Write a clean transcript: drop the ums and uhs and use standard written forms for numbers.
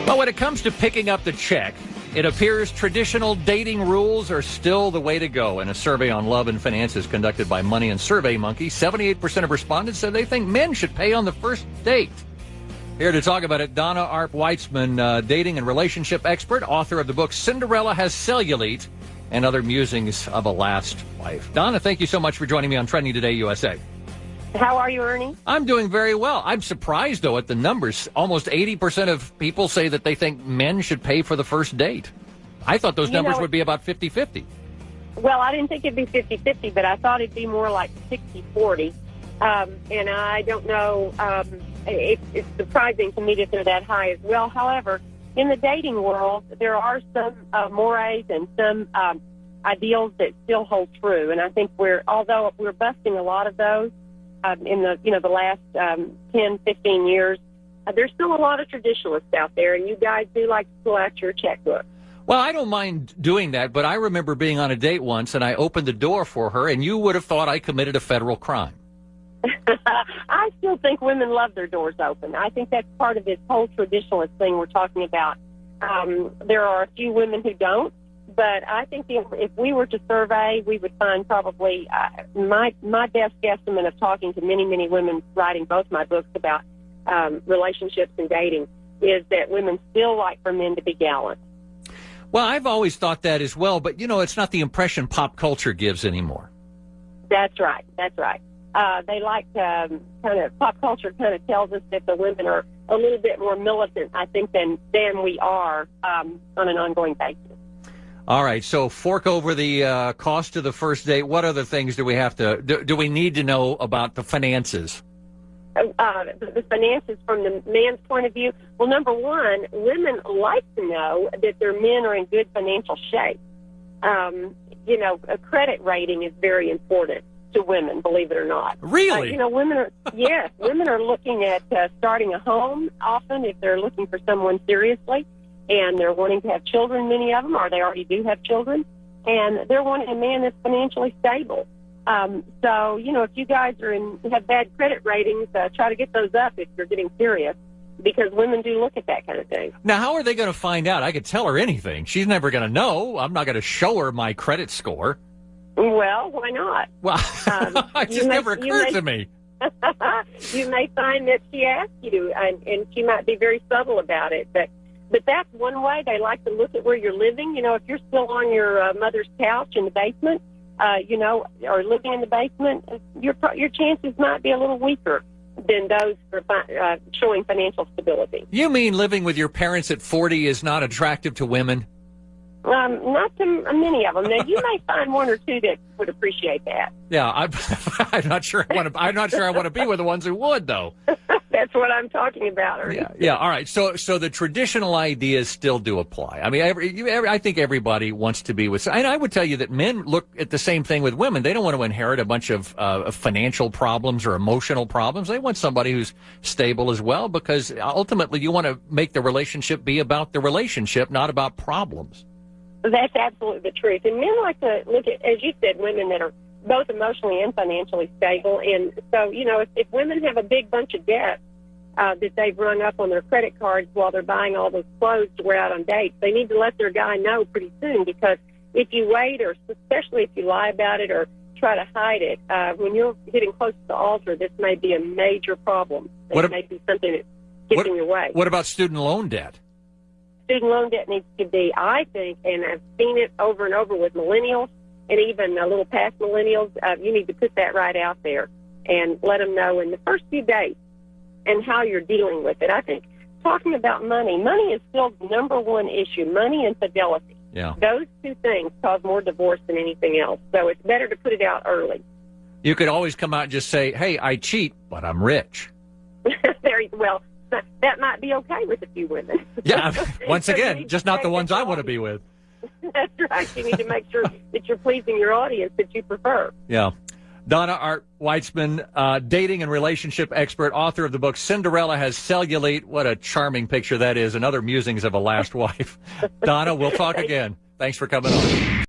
Well, when it comes to picking up the check, it appears traditional dating rules are still the way to go. In a survey on love and finances conducted by Money and Survey Monkey, 78% of respondents said they think men should pay on the first date. Here to talk about it, Donna Arp Weitzman, dating and relationship expert, author of the book Cinderella Has Cellulite and Other Musings of a Last Wife. Donna, thank you so much for joining me on Trending Today USA. How are you, Ernie? I'm doing very well. I'm surprised, though, at the numbers. Almost 80% of people say that they think men should pay for the first date. I thought those numbers would be about 50-50. Well, I didn't think it'd be 50-50, but I thought it'd be more like 60-40. And I don't know, it's surprising to me that they're that high as well. However, in the dating world, there are some mores and some ideals that still hold true. And I think although we're busting a lot of those, in the last 10, 15 years, there's still a lot of traditionalists out there, and you guys do like to pull out your checkbook. Well, I don't mind doing that, but I remember being on a date once, and I opened the door for her, and you would have thought I committed a federal crime. I still think women love their doors open. I think that's part of this whole traditionalist thing we're talking about. There are a few women who don't. But I think if we were to survey, we would find probably my best guesstimate of talking to many, many women writing both my books about relationships and dating is that women still like for men to be gallant. Well, I've always thought that as well, but, it's not the impression pop culture gives anymore. That's right. That's right. They like pop culture kind of tells us that the women are a little bit more militant, I think, than we are on an ongoing basis. All right, so fork over the cost of the first date. What other things do we have to do we need to know about the finances? The finances from the man's point of view. Well, number one, women like to know that their men are in good financial shape. A credit rating is very important to women, believe it or not. Really? Women are looking at starting a home often if they're looking for someone seriously. And they're wanting to have children, many of them, or they already do have children, and they're wanting a man that's financially stable. If you guys have bad credit ratings, try to get those up if you're getting serious, because women do look at that kind of thing. Now, how are they going to find out? I could tell her anything. She's never going to know. I'm not going to show her my credit score. Well, why not? Well, it just never occurred to me. You may find that she asked you, and she might be very subtle about it, But that's one way. They like to look at where you're living. If you're still on your mother's couch in the basement, or living in the basement, your chances might be a little weaker than those for showing financial stability. You mean living with your parents at 40 is not attractive to women? Not to many of them. Now, you may find one or two that would appreciate that. Yeah, I'm not sure. I'm not sure I want to be with the ones who would, though. That's what I'm talking about. Ernie. Yeah. All right. So the traditional ideas still do apply. I mean, I think everybody wants to be with. And I would tell you that men look at the same thing with women. They don't want to inherit a bunch of financial problems or emotional problems. They want somebody who's stable as well, because ultimately you want to make the relationship be about the relationship, not about problems. That's absolutely the truth. And men like to look at, as you said, women that are both emotionally and financially stable. And so, if women have a big bunch of debt that they've rung up on their credit cards while they're buying all those clothes to wear out on dates, they need to let their guy know pretty soon, because if you wait, or especially if you lie about it or try to hide it, when you're getting close to the altar, this may be a major problem. It may be something that gets in your way. What about student loan debt? Student loan debt needs to be, I think, and I've seen it over and over with millennials, and even a little past millennials, you need to put that right out there and let them know in the first few days and how you're dealing with it. I think talking about money is still the number one issue, money and fidelity. Yeah. Those two things cause more divorce than anything else, so it's better to put it out early. You could always come out and just say, hey, I cheat, but I'm rich. Well, that might be okay with a few women. Yeah, once again, just not the ones I want to be with. That's right. You need to make sure that you're pleasing your audience that you prefer. Yeah. Donna Arp Weitzman, dating and relationship expert, author of the book Cinderella Has Cellulite. What a charming picture that is, and Other Musings of a Last Wife. Donna, we'll talk again. Thanks for coming on.